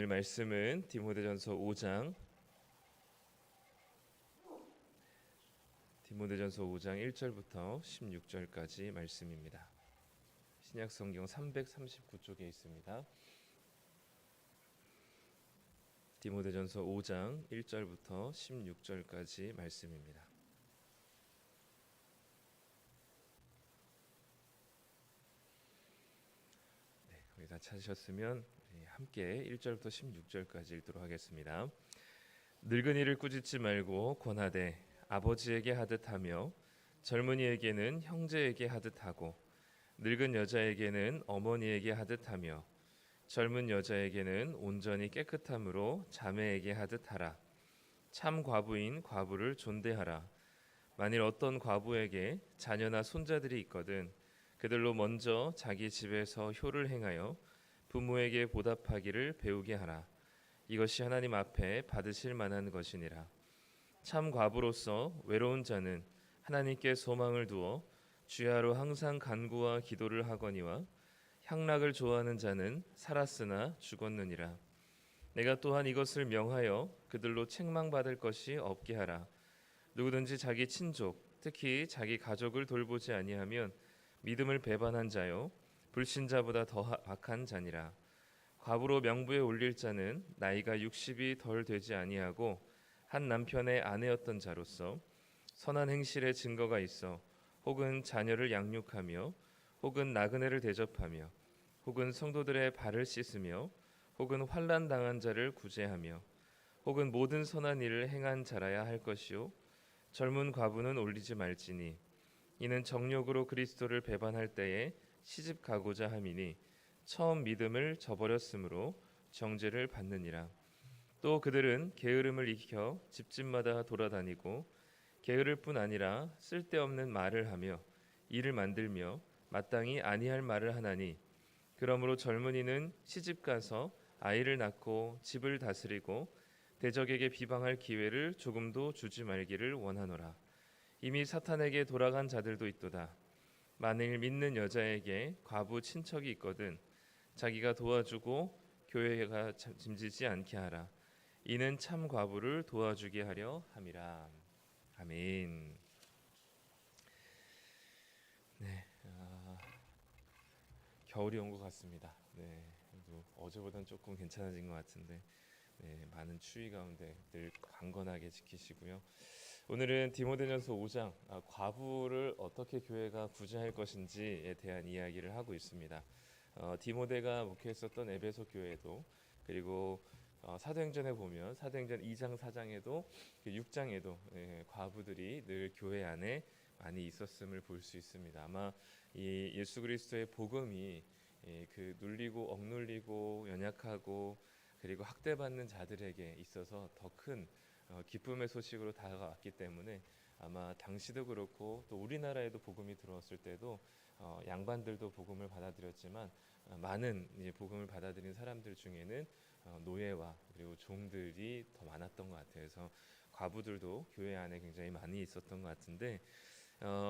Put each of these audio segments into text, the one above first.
오늘 말씀은 디모데전서 5장 1절부터 16절까지 말씀입니다. 신약 성경 339쪽에 있습니다. 디모데전서 5장 1절부터 16절까지 말씀입니다. 거기 다 찾으셨으면 함께 1절부터 16절까지 읽도록 하겠습니다. 늙은이를 꾸짖지 말고 권하되 아버지에게 하듯하며 젊은이에게는 형제에게 하듯하고 늙은 여자에게는 어머니에게 하듯하며 젊은 여자에게는 온전히 깨끗함으로 자매에게 하듯하라. 참 과부인 과부를 존대하라. 만일 어떤 과부에게 자녀나 손자들이 있거든 그들로 먼저 자기 집에서 효를 행하여 부모에게 보답하기를 배우게 하라. 이것이 하나님 앞에 받으실 만한 것이니라. 참 과부로서 외로운 자는 하나님께 소망을 두어 주야로 항상 간구와 기도를 하거니와 향락을 좋아하는 자는 살았으나 죽었느니라. 내가 또한 이것을 명하여 그들로 책망받을 것이 없게 하라. 누구든지 자기 친족 특히 자기 가족을 돌보지 아니하면 믿음을 배반한 자요 불신자보다 더 악한 자니라. 과부로 명부에 올릴 자는 나이가 60이 덜 되지 아니하고 한 남편의 아내였던 자로서 선한 행실의 증거가 있어 혹은 자녀를 양육하며 혹은 나그네를 대접하며 혹은 성도들의 발을 씻으며 혹은 환난 당한 자를 구제하며 혹은 모든 선한 일을 행한 자라야 할 것이요 젊은 과부는 올리지 말지니 이는 정욕으로 그리스도를 배반할 때에 시집 가고자 함이니 처음 믿음을 저버렸으므로 정죄를 받느니라. 또 그들은 게으름을 익혀 집집마다 돌아다니고 게으를 뿐 아니라 쓸데없는 말을 하며 일을 만들며 마땅히 아니할 말을 하나니 그러므로 젊은이는 시집 가서 아이를 낳고 집을 다스리고 대적에게 비방할 기회를 조금도 주지 말기를 원하노라. 이미 사탄에게 돌아간 자들도 있도다. 만일 믿는 여자에게 과부 친척이 있거든 자기가 도와주고 교회가 짐지지 않게 하라. 이는 참 과부를 도와주게 하려 함이라. 아멘. 네, 겨울이 온 것 같습니다. 네, 어제보다는 조금 괜찮아진 것 같은데 많은 추위 가운데 늘 강건하게 지키시고요. 오늘은 디모데전서 5장 과부를 어떻게 교회가 구제할 것인지에 대한 이야기를 하고 있습니다. 디모데가 목회했었던 에베소 교회도 그리고 사도행전에 보면 사도행전 2장 4장에도 6장에도 과부들이 늘 교회 안에 많이 있었음을 볼 수 있습니다. 아마 이 예수 그리스도의 복음이 그 눌리고 억눌리고 연약하고 그리고 학대받는 자들에게 있어서 더 큰 기쁨의 소식으로 다가왔기 때문에 아마 당시도 그렇고 또 우리나라에도 복음이 들어왔을 때도 양반들도 복음을 받아들였지만 많은 이제 복음을 받아들인 사람들 중에는 노예와 그리고 종들이 더 많았던 것 같아요. 그래서 과부들도 교회 안에 굉장히 많이 있었던 것 같은데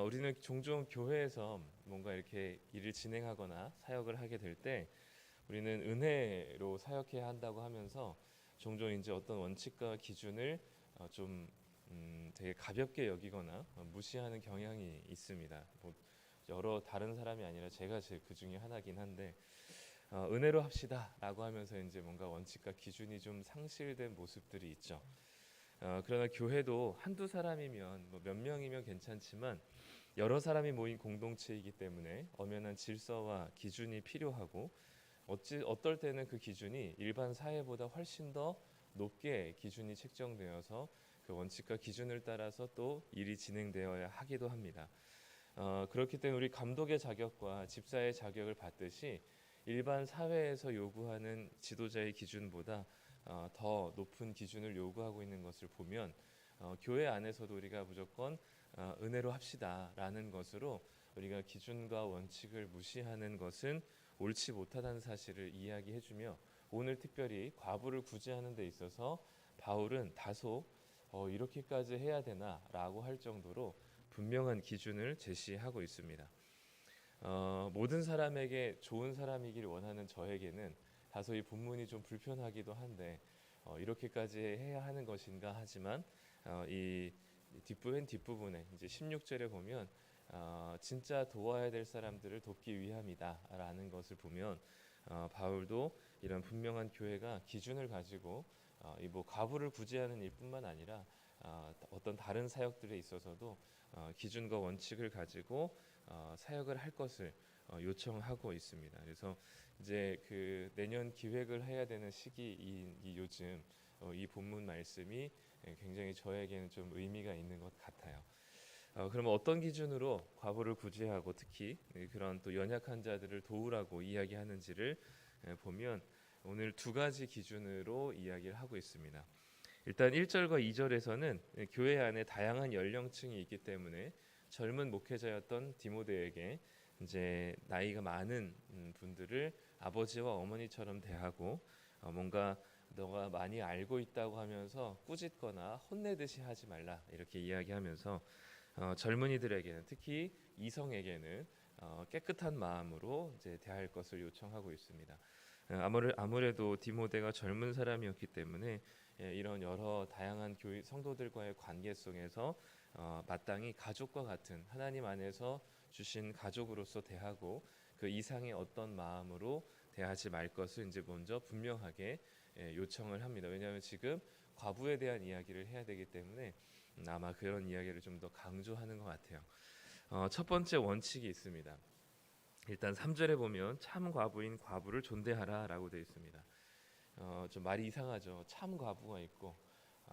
우리는 종종 교회에서 뭔가 이렇게 일을 진행하거나 사역을 하게 될 때 우리는 은혜로 사역해야 한다고 하면서 종종 이제 어떤 원칙과 기준을 좀 되게 가볍게 여기거나 무시하는 경향이 있습니다. 뭐 여러 다른 사람이 아니라 제가 제 그 중에 하나긴 한데 은혜로 합시다라고 하면서 이제 뭔가 원칙과 기준이 좀 상실된 모습들이 있죠. 그러나 교회도 한두 사람이면 뭐 몇 명이면 괜찮지만 여러 사람이 모인 공동체이기 때문에 엄연한 질서와 기준이 필요하고 어떨 때는 그 기준이 일반 사회보다 훨씬 더 높게 기준이 책정되어서 그 원칙과 기준을 따라서 또 일이 진행되어야 하기도 합니다. 그렇기 때문에 우리 감독의 자격과 집사의 자격을 받듯이 일반 사회에서 요구하는 지도자의 기준보다 더 높은 기준을 요구하고 있는 것을 보면 교회 안에서도 우리가 무조건 은혜로 합시다라는 것으로 우리가 기준과 원칙을 무시하는 것은 옳지 못하다는 사실을 이야기해주며 오늘 특별히 과부를 구제하는 데 있어서 바울은 다소 이렇게까지 해야 되나라고 할 정도로 분명한 기준을 제시하고 있습니다. 모든 사람에게 좋은 사람이길 원하는 저에게는 다소 이 본문이 좀 불편하기도 한데 이렇게까지 해야 하는 것인가 하지만 이 뒷부분에 이제 16절에 보면 진짜 도와야 될 사람들을 돕기 위함이다라는 것을 보면 바울도 이런 분명한 교회가 기준을 가지고 이 뭐 과부를 구제하는 일뿐만 아니라 어떤 다른 사역들에 있어서도 기준과 원칙을 가지고 사역을 할 것을 요청하고 있습니다. 그래서 이제 그 내년 기획을 해야 되는 시기인 이 요즘 이 본문 말씀이 굉장히 저에게는 좀 의미가 있는 것 같아요. 그러면 어떤 기준으로 과부를 구제하고 특히 그런 또 연약한 자들을 도우라고 이야기하는지를 보면 오늘 두 가지 기준으로 이야기를 하고 있습니다. 일단 1절과 2절에서는 교회 안에 다양한 연령층이 있기 때문에 젊은 목회자였던 디모데에게 이제 나이가 많은 분들을 아버지와 어머니처럼 대하고 뭔가 너가 많이 알고 있다고 하면서 꾸짖거나 혼내듯이 하지 말라 이렇게 이야기하면서 젊은이들에게는 특히 이성에게는 깨끗한 마음으로 이제 대할 것을 요청하고 있습니다. 아무래도 디모데가 젊은 사람이었기 때문에 이런 여러 다양한 교회 성도들과의 관계 속에서 마땅히 가족과 같은 하나님 안에서 주신 가족으로서 대하고 그 이상의 어떤 마음으로 대하지 말 것을 이제 먼저 분명하게 요청을 합니다. 왜냐하면 지금 과부에 대한 이야기를 해야 되기 때문에 아마 그런 이야기를 좀 더 강조하는 것 같아요. 첫 번째 원칙이 있습니다. 일단 3절에 보면 참 과부인 과부를 존대하라라고 되어 있습니다. 좀 말이 이상하죠. 참 과부가 있고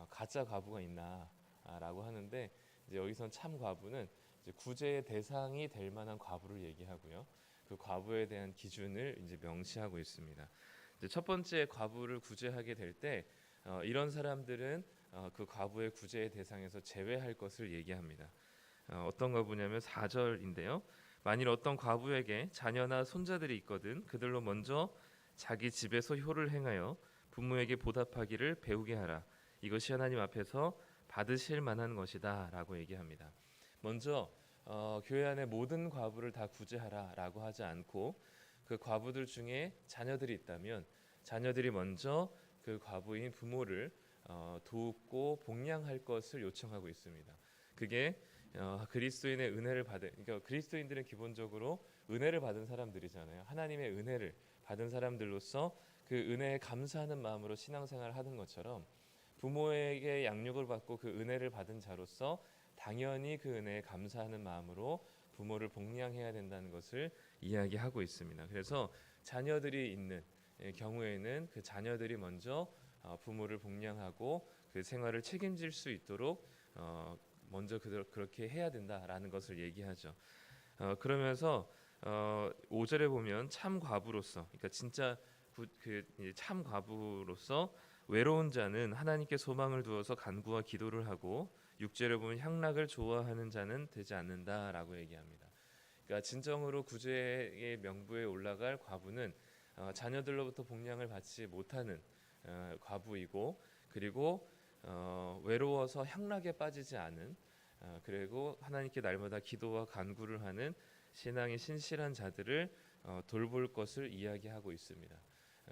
가짜 과부가 있나라고 하는데 이제 여기선 참 과부는 이제 구제의 대상이 될 만한 과부를 얘기하고요. 그 과부에 대한 기준을 이제 명시하고 있습니다. 이제 첫 번째 과부를 구제하게 될 때 이런 사람들은 그 과부의 구제의 대상에서 제외할 것을 얘기합니다. 어떤 과부냐면 4절인데요. 만일 어떤 과부에게 자녀나 손자들이 있거든 그들로 먼저 자기 집에서 효를 행하여 부모에게 보답하기를 배우게 하라. 이것이 하나님 앞에서 받으실 만한 것이다 라고 얘기합니다. 먼저 교회 안에 모든 과부를 다 구제하라라고 하지 않고 그 과부들 중에 자녀들이 있다면 자녀들이 먼저 그 과부인 부모를 돕고 복양할 것을 요청하고 있습니다. 그게 그리스도인의 은혜를 받은, 그러니까 그리스도인들은 기본적으로 은혜를 받은 사람들이잖아요. 하나님의 은혜를 받은 사람들로서 그 은혜에 감사하는 마음으로 신앙생활을 하는 것처럼 부모에게 양육을 받고 그 은혜를 받은 자로서 당연히 그 은혜에 감사하는 마음으로 부모를 복양해야 된다는 것을 이야기하고 있습니다. 그래서 자녀들이 있는 경우에는 그 자녀들이 먼저 부모를 복양하고 그 생활을 책임질 수 있도록 먼저 그렇게 해야 된다라는 것을 얘기하죠. 그러면서 5절에 보면 참 과부로서, 그러니까 진짜 참 과부로서 외로운 자는 하나님께 소망을 두어서 간구와 기도를 하고 6절에 보면 향락을 좋아하는 자는 되지 않는다라고 얘기합니다. 그러니까 진정으로 구제의 명부에 올라갈 과부는 자녀들로부터 복양을 받지 못하는 과부이고 그리고 외로워서 향락에 빠지지 않은 그리고 하나님께 날마다 기도와 간구를 하는 신앙의 신실한 자들을 돌볼 것을 이야기하고 있습니다.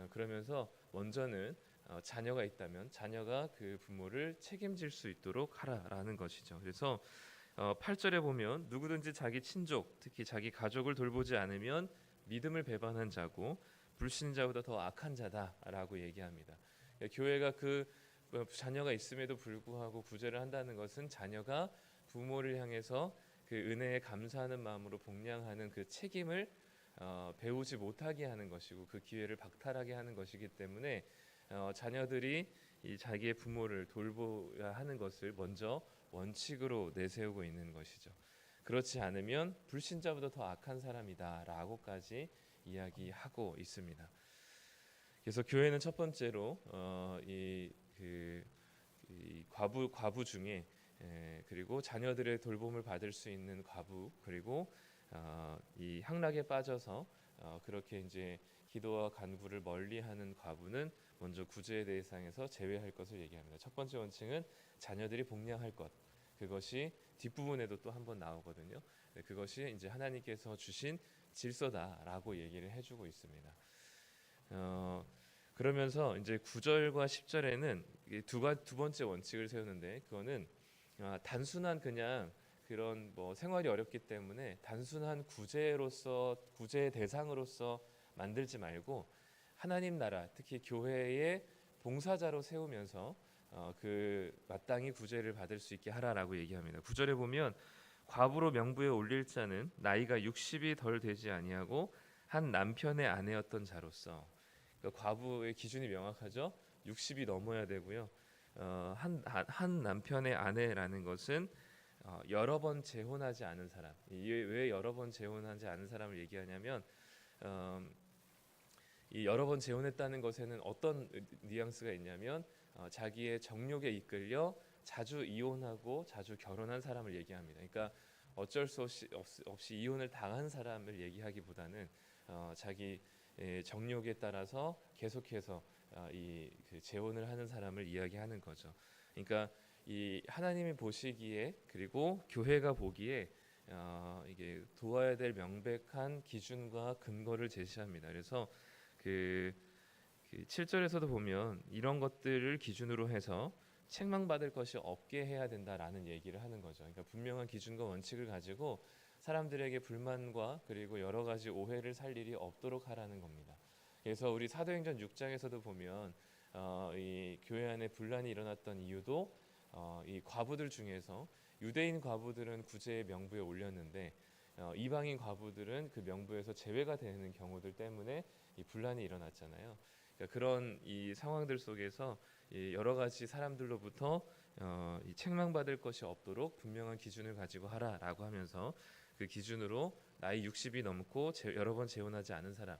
그러면서 먼저는 자녀가 있다면 자녀가 그 부모를 책임질 수 있도록 하라라는 것이죠. 그래서 8절에 보면 누구든지 자기 친족, 특히 자기 가족을 돌보지 않으면 믿음을 배반한 자고 불신자보다 더 악한 자다라고 얘기합니다. 교회가 그 자녀가 있음에도 불구하고 구제를 한다는 것은 자녀가 부모를 향해서 그 은혜에 감사하는 마음으로 복양하는 그 책임을 배우지 못하게 하는 것이고 그 기회를 박탈하게 하는 것이기 때문에 자녀들이 이 자기의 부모를 돌보야 하는 것을 먼저 원칙으로 내세우고 있는 것이죠. 그렇지 않으면 불신자보다 더 악한 사람이다라고까지 이야기하고 있습니다. 그래서 교회는 첫 번째로 이 과부 중에 그리고 자녀들의 돌봄을 받을 수 있는 과부 그리고 이 향락에 빠져서 그렇게 이제 기도와 간구를 멀리하는 과부는 먼저 구제의 대상에서 제외할 것을 얘기합니다. 첫 번째 원칙은 자녀들이 복양할 것. 그것이 뒷부분에도 또 한 번 나오거든요. 그것이 이제 하나님께서 주신 질서다라고 얘기를 해주고 있습니다. 그러면서 이제 9절과 10절에는 두 번째 원칙을 세우는데, 그거는 단순한 그냥 그런 뭐 생활이 어렵기 때문에 단순한 구제의 대상으로서 만들지 말고 하나님 나라, 특히 교회의 봉사자로 세우면서 그 마땅히 구제를 받을 수 있게 하라라고 얘기합니다. 9절에 보면 과부로 명부에 올릴 자는 나이가 60이 덜 되지 아니하고 한 남편의 아내였던 자로서. 그러니까 과부의 기준이 명확하죠. 60이 넘어야 되고요. 한 남편의 아내라는 것은 여러 번 재혼하지 않은 사람. 왜 여러 번 재혼하지 않은 사람을 얘기하냐면, 이 여러 번 재혼했다는 것에는 어떤 뉘앙스가 있냐면, 자기의 정욕에 이끌려 자주 이혼하고 자주 결혼한 사람을 얘기합니다. 그러니까 어쩔 수 없이 이혼을 당한 사람을 얘기하기보다는 자기 정욕에 따라서 계속해서 그 재혼을 하는 사람을 이야기하는 거죠. 그러니까 이 하나님이 보시기에, 그리고 교회가 보기에 이게 도와야 될 명백한 기준과 근거를 제시합니다. 그래서 그 7절에서도 보면 이런 것들을 기준으로 해서 책망받을 것이 없게 해야 된다라는 얘기를 하는 거죠. 그러니까 분명한 기준과 원칙을 가지고 사람들에게 불만과 그리고 여러 가지 오해를 살 일이 없도록 하라는 겁니다. 그래서 우리 사도행전 6장에서도 보면 이 교회 안에 분란이 일어났던 이유도 이 과부들 중에서 유대인 과부들은 구제의 명부에 올렸는데 이방인 과부들은 그 명부에서 제외가 되는 경우들 때문에 이 분란이 일어났잖아요. 그러니까 그런 이 상황들 속에서 이 여러 가지 사람들로부터 이 책망받을 것이 없도록 분명한 기준을 가지고 하라라고 하면서 그 기준으로 나이 60이 넘고 여러 번 재혼하지 않은 사람.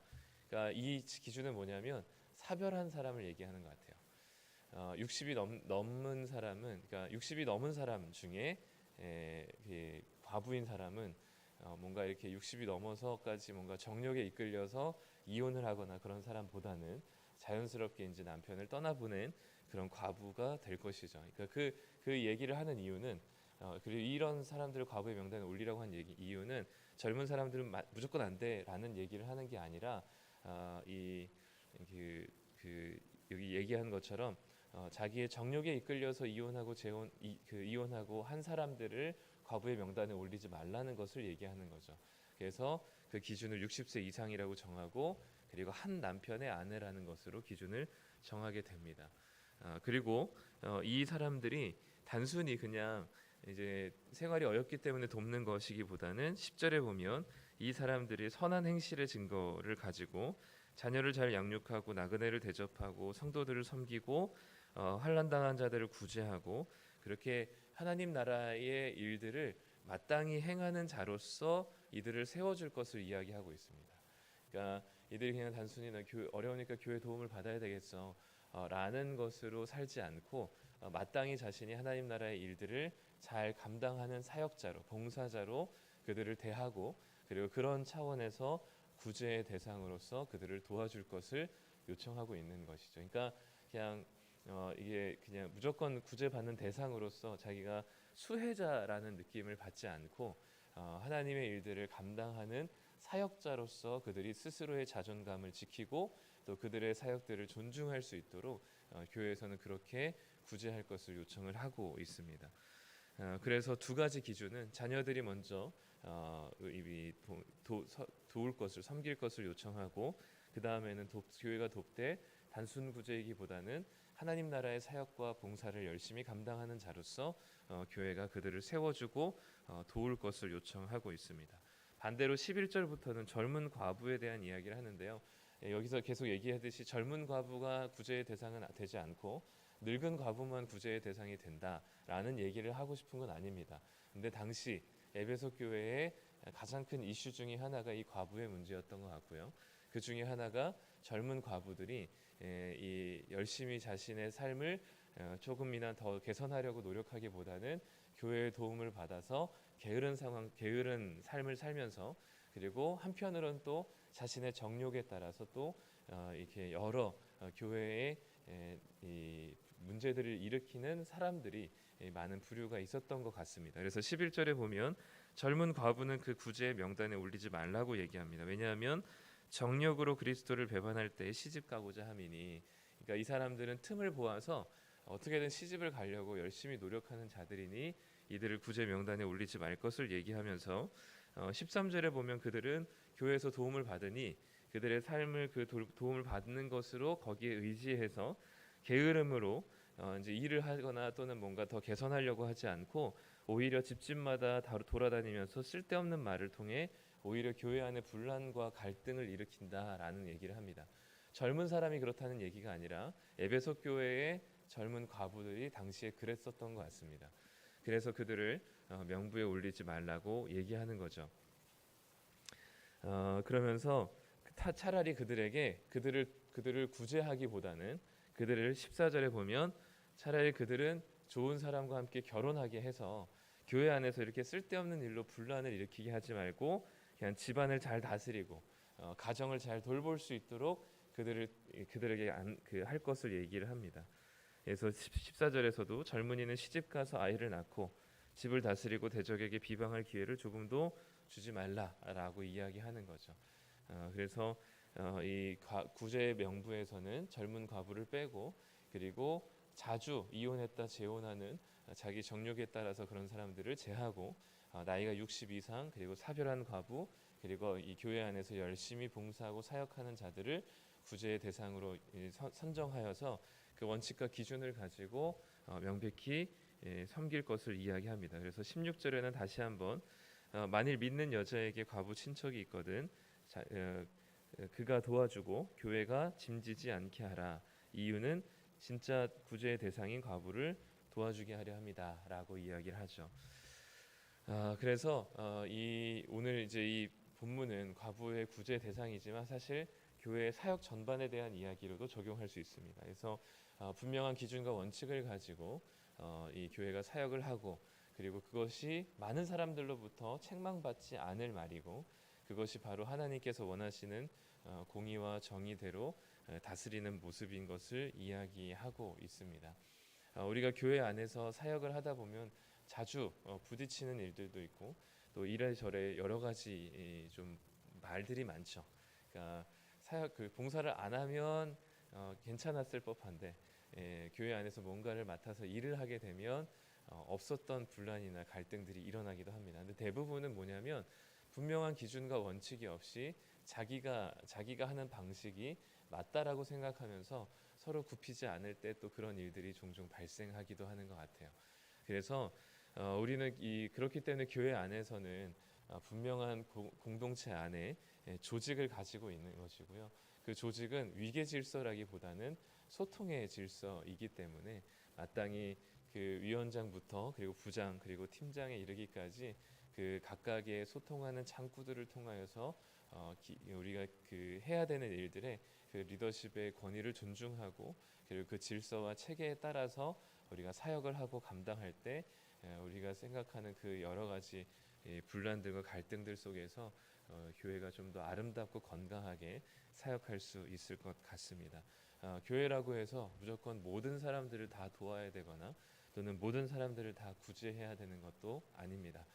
그러니까 이 기준은 뭐냐면 사별한 사람을 얘기하는 것 같아요. 60이 넘은 사람은, 그러니까 60이 넘은 사람 중에 과부인 사람은 뭔가 이렇게 60이 넘어서까지 뭔가 정욕에 이끌려서 이혼을 하거나 그런 사람보다는 자연스럽게 이제 남편을 떠나보낸 그런 과부가 될 것이죠. 그러니까 그 얘기를 하는 이유는, 그리고 이런 사람들을 과부의 명단에 올리라고 한 이유는 젊은 사람들은 무조건 안 돼라는 얘기를 하는 게 아니라 여기 얘기한 것처럼 자기의 정욕에 이끌려서 이혼하고 한 사람들을 과부의 명단에 올리지 말라는 것을 얘기하는 거죠. 그래서 그 기준을 60세 이상이라고 정하고, 그리고 한 남편의 아내라는 것으로 기준을 정하게 됩니다. 그리고 이 사람들이 단순히 그냥 이제 생활이 어렵기 때문에 돕는 것이기보다는 10절에 보면 이 사람들이 선한 행실의 증거를 가지고 자녀를 잘 양육하고 나그네를 대접하고 성도들을 섬기고 환난당한 자들을 구제하고 그렇게 하나님 나라의 일들을 마땅히 행하는 자로서 이들을 세워줄 것을 이야기하고 있습니다. 그러니까 이들이 그냥 단순히 어려우니까 교회 도움을 받아야 되겠어 라는 것으로 살지 않고 마땅히 자신이 하나님 나라의 일들을 잘 감당하는 사역자로, 봉사자로 그들을 대하고, 그리고 그런 차원에서 구제의 대상으로서 그들을 도와줄 것을 요청하고 있는 것이죠. 그러니까 그냥 이게 그냥 무조건 구제받는 대상으로서 자기가 수혜자라는 느낌을 받지 않고 하나님의 일들을 감당하는 사역자로서 그들이 스스로의 자존감을 지키고 또 그들의 사역들을 존중할 수 있도록 교회에서는 그렇게 구제할 것을 요청을 하고 있습니다. 그래서 두 가지 기준은 자녀들이 먼저 도울 것을, 섬길 것을 요청하고, 그 다음에는 교회가 돕되 단순 구제이기보다는 하나님 나라의 사역과 봉사를 열심히 감당하는 자로서 교회가 그들을 세워주고 도울 것을 요청하고 있습니다. 반대로 11절부터는 젊은 과부에 대한 이야기를 하는데요. 여기서 계속 얘기하듯이 젊은 과부가 구제의 대상은 되지 않고 늙은 과부만 구제의 대상이 된다라는 얘기를 하고 싶은 건 아닙니다. 근데 당시 에베소 교회의 가장 큰 이슈 중에 하나가 이 과부의 문제였던 것 같고요. 그 중에 하나가 젊은 과부들이 열심히 자신의 삶을 조금이나 더 개선하려고 노력하기보다는 교회의 도움을 받아서 게으른 삶을 살면서, 그리고 한편으로는 또 자신의 정욕에 따라서 또 이렇게 여러 교회의 이 문제들을 일으키는 사람들이 많은 부류가 있었던 것 같습니다. 그래서 11절에 보면 젊은 과부는 그 구제의 명단에 올리지 말라고 얘기합니다. 왜냐하면 정력으로 그리스도를 배반할 때 시집 가고자 함이니, 그러니까 이 사람들은 틈을 보아서 어떻게든 시집을 가려고 열심히 노력하는 자들이니 이들을 구제 명단에 올리지 말 것을 얘기하면서 13절에 보면 그들은 교회에서 도움을 받으니 그들의 삶을 그 도움을 받는 것으로 거기에 의지해서 게으름으로 이제 일을 하거나 또는 뭔가 더 개선하려고 하지 않고 오히려 집집마다 돌아다니면서 쓸데없는 말을 통해 오히려 교회 안에 분란과 갈등을 일으킨다라는 얘기를 합니다. 젊은 사람이 그렇다는 얘기가 아니라 에베소 교회의 젊은 과부들이 당시에 그랬었던 것 같습니다. 그래서 그들을 명부에 올리지 말라고 얘기하는 거죠. 그러면서 차라리 그들을 구제하기보다는 그들을 14절에 보면 차라리 그들은 좋은 사람과 함께 결혼하게 해서 교회 안에서 이렇게 쓸데없는 일로 분란을 일으키게 하지 말고 그냥 집안을 잘 다스리고 가정을 잘 돌볼 수 있도록 그들에게 할 것을 얘기를 합니다. 그래서 14절에서도 젊은이는 시집 가서 아이를 낳고 집을 다스리고 대적에게 비방할 기회를 조금도 주지 말라라고 이야기하는 거죠. 그래서 이 구제의 명부에서는 젊은 과부를 빼고 그리고 자주 이혼했다 재혼하는 자기 정욕에 따라서 그런 사람들을 제하고 나이가 60 이상 그리고 사별한 과부 그리고 이 교회 안에서 열심히 봉사하고 사역하는 자들을 구제의 대상으로 선정하여서 그 원칙과 기준을 가지고 명백히 섬길 것을 이야기합니다. 그래서 16절에는 다시 한번 만일 믿는 여자에게 과부 친척이 있거든 그가 도와주고 교회가 짐지지 않게 하라. 이유는 진짜 구제의 대상인 과부를 도와주게 하려 합니다라고 이야기를 하죠. 그래서 오늘 이제 이 본문은 과부의 구제 대상이지만 사실 교회의 사역 전반에 대한 이야기로도 적용할 수 있습니다. 그래서 분명한 기준과 원칙을 가지고 이 교회가 사역을 하고 그리고 그것이 많은 사람들로부터 책망받지 않을 말이고 그것이 바로 하나님께서 원하시는 공의와 정의대로 다스리는 모습인 것을 이야기하고 있습니다. 우리가 교회 안에서 사역을 하다 보면 자주 부딪히는 일들도 있고 또 이래저래 여러 가지 좀 말들이 많죠. 그러니까 사역 봉사를 안 하면 괜찮았을 법한데 교회 안에서 뭔가를 맡아서 일을 하게 되면 없었던 분란이나 갈등들이 일어나기도 합니다. 근데 대부분은 뭐냐면 분명한 기준과 원칙이 없이 자기가 하는 방식이 맞다라고 생각하면서 서로 굽히지 않을 때 또 그런 일들이 종종 발생하기도 하는 것 같아요. 그래서 우리는 그렇기 때문에 교회 안에서는 분명한 공동체 안에 조직을 가지고 있는 것이고요. 그 조직은 위계 질서라기보다는 소통의 질서이기 때문에 마땅히 그 위원장부터 그리고 부장 그리고 팀장에 이르기까지 그 각각의 소통하는 창구들을 통하여서 우리가 그 해야 되는 일들의 그 리더십의 권위를 존중하고 그리고 그 질서와 체계에 따라서 우리가 사역을 하고 감당할 때 우리가 생각하는 그 여러 가지 분란들과 갈등들 속에서 교회가 좀 더 아름답고 건강하게 사역할 수 있을 것 같습니다. 교회라고 해서 무조건 모든 사람들을 다 도와야 되거나 또는 모든 사람들을 다 구제해야 되는 것도 아닙니다.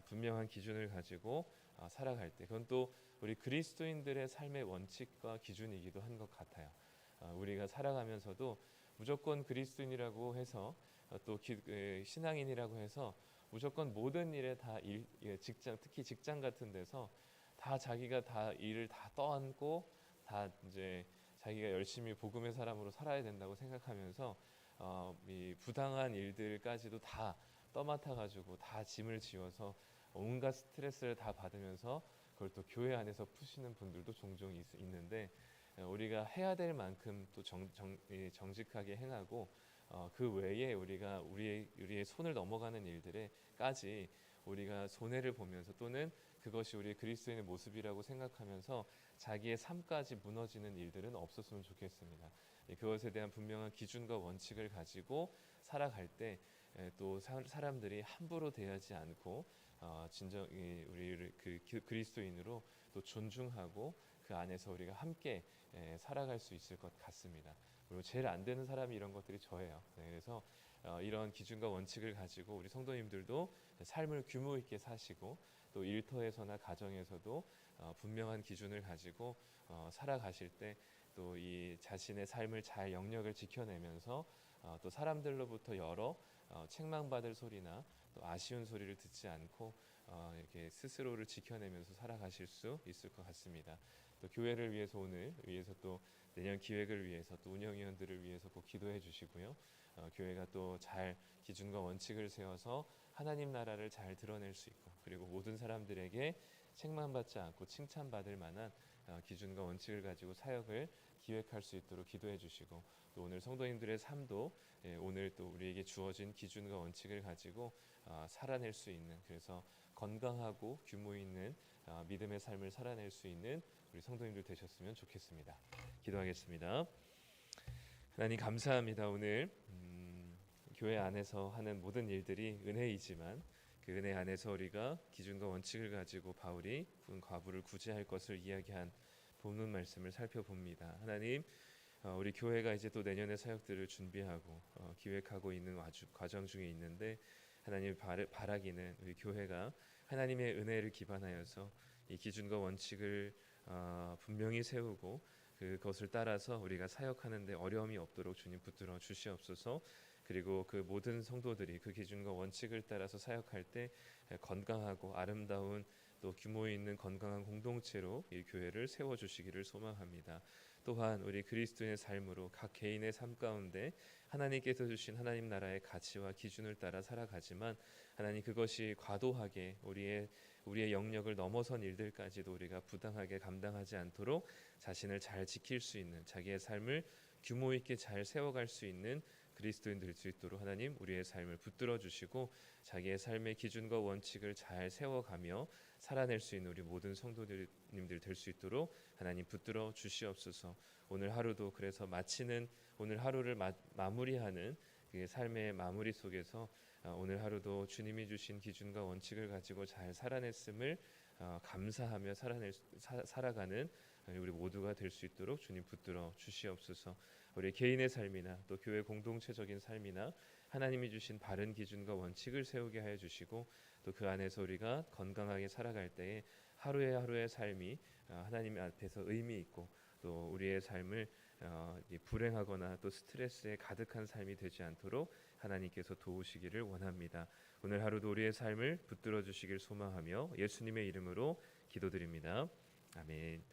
분명한 기준을 가지고 살아갈 때 그건 또 우리 그리스도인들의 삶의 원칙과 기준이기도 한 것 같아요. 우리가 살아가면서도 무조건 그리스도인이라고 해서 또 신앙인이라고 해서 무조건 모든 일에 다 직장 특히 직장 같은 데서 다 자기가 다 일을 다 떠안고 다 이제 자기가 열심히 복음의 사람으로 살아야 된다고 생각하면서 이 부당한 일들까지도 다 떠맡아 가지고 다 짐을 지어서 온갖 스트레스를 다 받으면서 그걸 또 교회 안에서 푸시는 분들도 종종 있는데 우리가 해야 될 만큼 또 정직하게 행하고 그 외에 우리가 우리의 손을 넘어가는 일들에까지 우리가 손해를 보면서 또는 그것이 우리 그리스도인의 모습이라고 생각하면서 자기의 삶까지 무너지는 일들은 없었으면 좋겠습니다. 그것에 대한 분명한 기준과 원칙을 가지고 살아갈 때 또 사람들이 함부로 대하지 않고 진정 우리를 그 그리스도인으로 또 존중하고 그 안에서 우리가 함께 살아갈 수 있을 것 같습니다. 그리고 제일 안 되는 사람이 이런 것들이 저예요. 그래서 이런 기준과 원칙을 가지고 우리 성도님들도 삶을 규모 있게 사시고 또 일터에서나 가정에서도 분명한 기준을 가지고 살아가실 때 또 이 자신의 삶을 잘 영역을 지켜내면서 또 사람들로부터 여러 책망받을 소리나 또 아쉬운 소리를 듣지 않고 이렇게 스스로를 지켜내면서 살아가실 수 있을 것 같습니다. 또 교회를 위해서 오늘 위해서 또 내년 기획을 위해서 또 운영위원들을 위해서 꼭 기도해 주시고요. 교회가 또 잘 기준과 원칙을 세워서 하나님 나라를 잘 드러낼 수 있고 그리고 모든 사람들에게 책망받지 않고 칭찬받을 만한 기준과 원칙을 가지고 사역을 기획할 수 있도록 기도해 주시고 또 오늘 성도님들의 삶도 오늘 또 우리에게 주어진 기준과 원칙을 가지고 살아낼 수 있는 그래서 건강하고 규모 있는 믿음의 삶을 살아낼 수 있는 우리 성도님들 되셨으면 좋겠습니다. 기도하겠습니다. 하나님 감사합니다. 오늘 교회 안에서 하는 모든 일들이 은혜이지만 그 은혜 안에서 우리가 기준과 원칙을 가지고 바울이 과부를 구제할 것을 이야기한 본문 말씀을 살펴봅니다. 하나님 우리 교회가 이제 또 내년의 사역들을 준비하고 기획하고 있는 과정 중에 있는데 하나님 바라기는 우리 교회가 하나님의 은혜를 기반하여서 이 기준과 원칙을 분명히 세우고 그것을 따라서 우리가 사역하는 데 어려움이 없도록 주님 붙들어 주시옵소서. 그리고 그 모든 성도들이 그 기준과 원칙을 따라서 사역할 때 건강하고 아름다운 또 규모 있는 건강한 공동체로 이 교회를 세워주시기를 소망합니다. 또한 우리 그리스도인의 삶으로 각 개인의 삶 가운데 하나님께서 주신 하나님 나라의 가치와 기준을 따라 살아가지만 하나님 그것이 과도하게 우리의 영역을 넘어선 일들까지도 우리가 부당하게 감당하지 않도록 자신을 잘 지킬 수 있는 자기의 삶을 규모 있게 잘 세워갈 수 있는 그리스도인 될 수 있도록 하나님 우리의 삶을 붙들어 주시고 자기의 삶의 기준과 원칙을 잘 세워가며 살아낼 수 있는 우리 모든 성도님들 될 수 있도록 하나님 붙들어 주시옵소서. 오늘 하루도 그래서 마치는 오늘 하루를 마무리하는 그 삶의 마무리 속에서 오늘 하루도 주님이 주신 기준과 원칙을 가지고 잘 살아냈음을 감사하며 살아가는 우리 모두가 될 수 있도록 주님 붙들어 주시옵소서. 우리 개인의 삶이나 또 교회 공동체적인 삶이나 하나님이 주신 바른 기준과 원칙을 세우게 하여 주시고 또 그 안에서 우리가 건강하게 살아갈 때에 하루의 삶이 하나님 앞에서 의미 있고 또 우리의 삶을 불행하거나 또 스트레스에 가득한 삶이 되지 않도록 하나님께서 도우시기를 원합니다. 오늘 하루도 우리의 삶을 붙들어 주시길 소망하며 예수님의 이름으로 기도드립니다. 아멘.